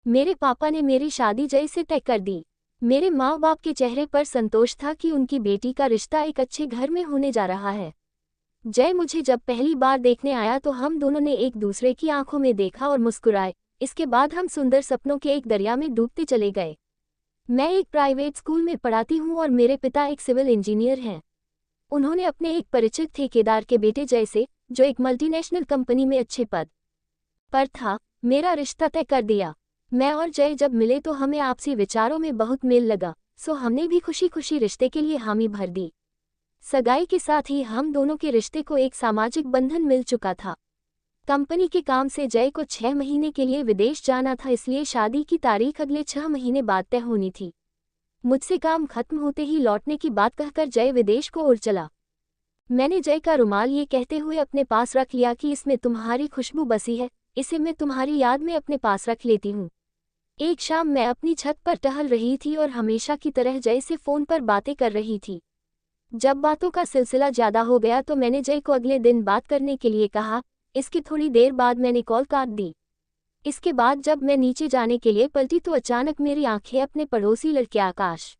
मेरे पापा ने मेरी शादी जय से तय कर दी। मेरे माँ बाप के चेहरे पर संतोष था कि उनकी बेटी का रिश्ता एक अच्छे घर में होने जा रहा है। जय मुझे जब पहली बार देखने आया तो हम दोनों ने एक दूसरे की आंखों में देखा और मुस्कुराए। इसके बाद हम सुंदर सपनों के एक दरिया में डूबते चले गए। मैं एक प्राइवेट स्कूल में पढ़ाती हूँ और मेरे पिता एक सिविल इंजीनियर हैं। उन्होंने अपने एक परिचित ठेकेदार के बेटे जय से, जो एक मल्टीनेशनल कंपनी में अच्छे पद पर था, मेरा रिश्ता तय कर दिया। मैं और जय जब मिले तो हमें आपसी विचारों में बहुत मेल लगा, सो हमने भी खुशी खुशी रिश्ते के लिए हामी भर दी। सगाई के साथ ही हम दोनों के रिश्ते को एक सामाजिक बंधन मिल चुका था। कंपनी के काम से जय को 6 महीने के लिए विदेश जाना था, इसलिए शादी की तारीख अगले 6 महीने बाद तय होनी थी। मुझसे काम खत्म होते ही लौटने की बात कहकर जय विदेश को उड़ चला। मैंने जय का रुमाल ये कहते हुए अपने पास रख लिया कि इसमें तुम्हारी खुशबू बसी है, इसे मैं तुम्हारी याद में अपने पास रख लेती हूँ। एक शाम मैं अपनी छत पर टहल रही थी और हमेशा की तरह जय से फ़ोन पर बातें कर रही थी। जब बातों का सिलसिला ज़्यादा हो गया तो मैंने जय को अगले दिन बात करने के लिए कहा। इसकी थोड़ी देर बाद मैंने कॉल काट दी। इसके बाद जब मैं नीचे जाने के लिए पलटी तो अचानक मेरी आंखें अपने पड़ोसी लड़के आकाश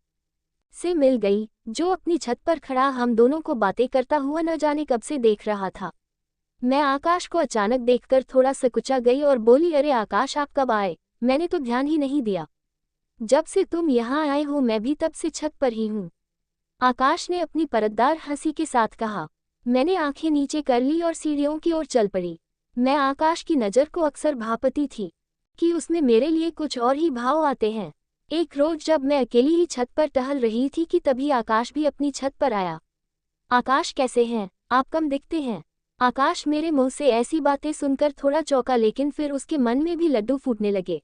से मिल गई, जो अपनी छत पर खड़ा हम दोनों को बातें करता हुआ न जाने कब से देख रहा था। मैं आकाश को अचानक देखकर थोड़ा सकुचा गई और बोली, अरे आकाश, आप कब आए? मैंने तो ध्यान ही नहीं दिया। जब से तुम यहाँ आए हो मैं भी तब से छत पर ही हूँ, आकाश ने अपनी परतदार हंसी के साथ कहा। मैंने आंखें नीचे कर ली और सीढ़ियों की ओर चल पड़ी। मैं आकाश की नज़र को अक्सर भांपती थी कि उसमें मेरे लिए कुछ और ही भाव आते हैं। एक रोज जब मैं अकेली ही छत पर टहल रही थी कि तभी आकाश भी अपनी छत पर आया। आकाश, कैसे हैं आप? कम दिखते हैं। आकाश मेरे मुंह से ऐसी बातें सुनकर थोड़ा चौंका, लेकिन फिर उसके मन में भी लड्डू फूटने लगे।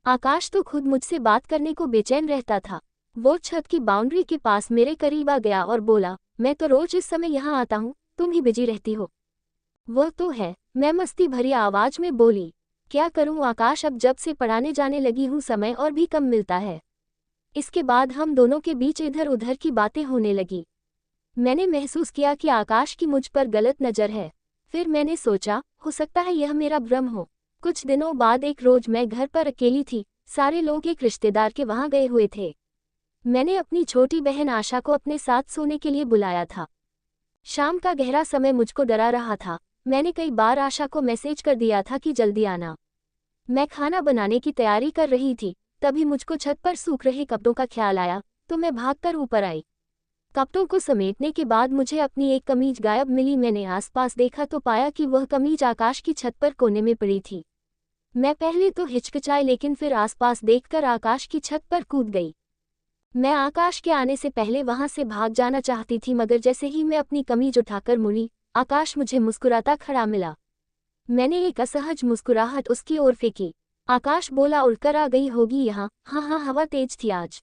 आकाश तो खुद मुझसे बात करने को बेचैन रहता था। वो छत की बाउंड्री के पास मेरे करीब आ गया और बोला, मैं तो रोज इस समय यहाँ आता हूँ, तुम ही बिजी रहती हो। वो तो है, मैं मस्ती भरी आवाज में बोली। क्या करूँ आकाश, अब जब से पढ़ाने जाने लगी हूँ समय और भी कम मिलता है। इसके बाद हम दोनों के बीच इधर उधर की बातें होने लगी। मैंने महसूस किया कि आकाश की मुझ पर गलत नज़र है। फिर मैंने सोचा, हो सकता है यह मेरा भ्रम हो। कुछ दिनों बाद एक रोज मैं घर पर अकेली थी। सारे लोग एक रिश्तेदार के वहाँ गए हुए थे। मैंने अपनी छोटी बहन आशा को अपने साथ सोने के लिए बुलाया था। शाम का गहरा समय मुझको डरा रहा था। मैंने कई बार आशा को मैसेज कर दिया था कि जल्दी आना। मैं खाना बनाने की तैयारी कर रही थी, तभी मुझको छत पर सूख रहे कपड़ों का ख्याल आया, तो मैं भागकर ऊपर आई। कपड़ों को समेटने के बाद मुझे अपनी एक कमीज गायब मिली। मैंने आसपास देखा तो पाया कि वह कमीज आकाश की छत पर कोने में पड़ी थी। मैं पहले तो हिचकिचाई, लेकिन फिर आसपास देखकर आकाश की छत पर कूद गई। मैं आकाश के आने से पहले वहां से भाग जाना चाहती थी, मगर जैसे ही मैं अपनी कमीज उठाकर मुड़ी, आकाश मुझे मुस्कुराता खड़ा मिला। मैंने एक असहज मुस्कुराहट उसकी ओर फेंकी। आकाश बोला, उड़कर आ गई होगी यहाँ। हाँ, हवा तेज थी आज।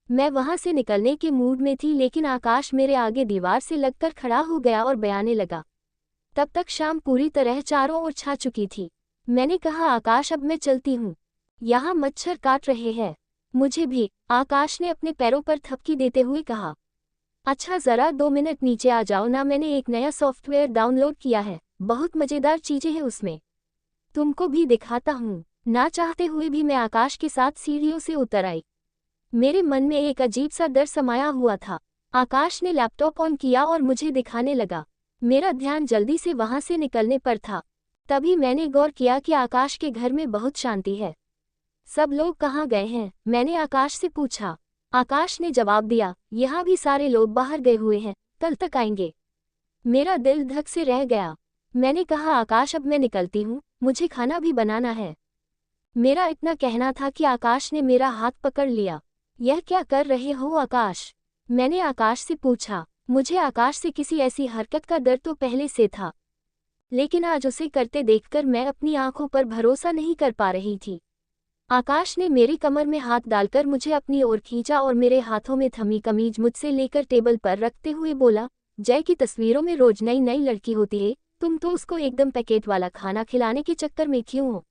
मैं वहां से निकलने के मूड में थी, लेकिन आकाश मेरे आगे दीवार से लगकर खड़ा हो गया और बयाने लगा। तब तक शाम पूरी तरह चारों ओर छा चुकी थी। मैंने कहा, आकाश अब मैं चलती हूँ, यहाँ मच्छर काट रहे हैं। मुझे भी, आकाश ने अपने पैरों पर थपकी देते हुए कहा। अच्छा, ज़रा 2 मिनट नीचे आ जाओ ना, मैंने एक नया सॉफ्टवेयर डाउनलोड किया है, बहुत मज़ेदार चीज़ें हैं उसमें, तुमको भी दिखाता हूँ। ना चाहते हुए भी मैं आकाश के साथ सीढ़ियों से उतर आई। मेरे मन में एक अजीब सा डर समाया हुआ था। आकाश ने लैपटॉप ऑन किया और मुझे दिखाने लगा। मेरा ध्यान जल्दी से वहाँ से निकलने पर था। तभी मैंने गौर किया कि आकाश के घर में बहुत शांति है। सब लोग कहाँ गए हैं? मैंने आकाश से पूछा। आकाश ने जवाब दिया, यहाँ भी सारे लोग बाहर गए हुए हैं, कल तक आएंगे। मेरा दिल धक से रह गया। मैंने कहा, आकाश अब मैं निकलती हूँ, मुझे खाना भी बनाना है। मेरा इतना कहना था कि आकाश ने मेरा हाथ पकड़ लिया। यह क्या कर रहे हो आकाश? मैंने आकाश से पूछा। मुझे आकाश से किसी ऐसी हरकत का डर तो पहले से था, लेकिन आज उसे करते देखकर मैं अपनी आंखों पर भरोसा नहीं कर पा रही थी। आकाश ने मेरी कमर में हाथ डालकर मुझे अपनी ओर खींचा और मेरे हाथों में थमी कमीज मुझसे लेकर टेबल पर रखते हुए बोला, जय की तस्वीरों में रोज नई नई लड़की होती है, तुम तो उसको एकदम पैकेट वाला खाना खिलाने के चक्कर में क्यों हो?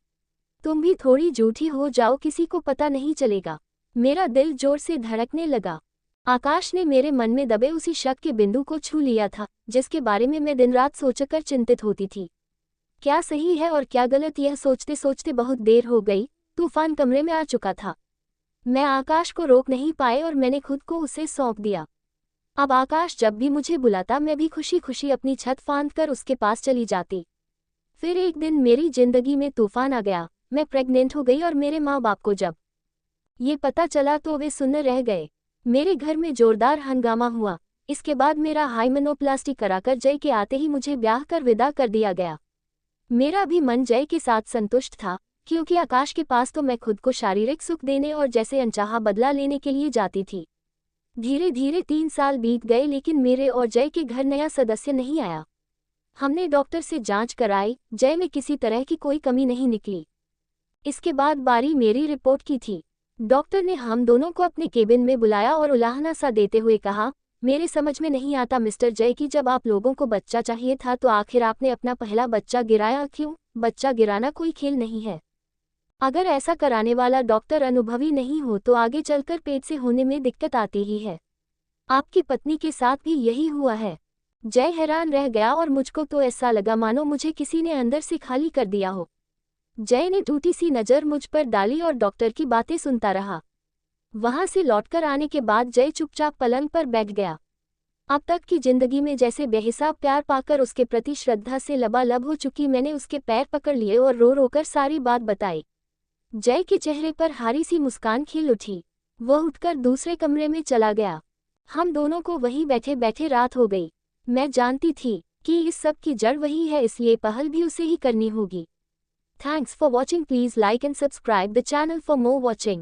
तुम भी थोड़ी झूठी हो जाओ, किसी को पता नहीं चलेगा। मेरा दिल जोर से धड़कने लगा। आकाश ने मेरे मन में दबे उसी शक के बिंदु को छू लिया था, जिसके बारे में मैं दिन रात सोचकर चिंतित होती थी। क्या सही है और क्या गलत, यह सोचते सोचते बहुत देर हो गई, तूफान कमरे में आ चुका था। मैं आकाश को रोक नहीं पाए और मैंने खुद को उसे सौंप दिया। अब आकाश जब भी मुझे बुलाता मैं भी खुशी खुशी अपनी छत फांद कर उसके पास चली जाती। फिर एक दिन मेरी जिंदगी में तूफान आ गया। मैं प्रेग्नेंट हो गई और मेरे माँ बाप को जब ये पता चला तो वे सुन्न रह गए। मेरे घर में जोरदार हंगामा हुआ। इसके बाद मेरा हाइमेनोप्लास्टी कराकर जय के आते ही मुझे ब्याह कर विदा कर दिया गया। मेरा भी मन जय के साथ संतुष्ट था, क्योंकि आकाश के पास तो मैं खुद को शारीरिक सुख देने और जैसे अनचाहा बदला लेने के लिए जाती थी। धीरे धीरे 3 साल बीत गए, लेकिन मेरे और जय के घर नया सदस्य नहीं आया। हमने डॉक्टर से जांच कराई, जय में किसी तरह की कोई कमी नहीं निकली। इसके बाद बारी मेरी रिपोर्ट की थी। डॉक्टर ने हम दोनों को अपने केबिन में बुलाया और उलाहना सा देते हुए कहा, मेरे समझ में नहीं आता मिस्टर जय कि जब आप लोगों को बच्चा चाहिए था तो आखिर आपने अपना पहला बच्चा गिराया क्यों? बच्चा गिराना कोई खेल नहीं है। अगर ऐसा कराने वाला डॉक्टर अनुभवी नहीं हो तो आगे चलकर पेट से होने में दिक्कत आती ही है। आपकी पत्नी के साथ भी यही हुआ है। जय हैरान रह गया और मुझको तो ऐसा लगा मानो मुझे किसी ने अंदर से खाली कर दिया हो। जय ने टूटी सी नज़र मुझ पर डाली और डॉक्टर की बातें सुनता रहा। वहां से लौटकर आने के बाद जय चुपचाप पलंग पर बैठ गया। अब तक की जिंदगी में जैसे बेहिसाब प्यार पाकर उसके प्रति श्रद्धा से लबालब हो चुकी, मैंने उसके पैर पकड़ लिए और रो रो कर सारी बात बताई। जय के चेहरे पर हारी सी मुस्कान खिल उठी। वह उठकर दूसरे कमरे में चला गया। हम दोनों को वहीं बैठे बैठे रात हो गई। मैं जानती थी कि इस सब की जड़ वही है, इसलिए पहल भी उसे ही करनी होगी। Thanks for watching. Please like and subscribe the channel for more watching.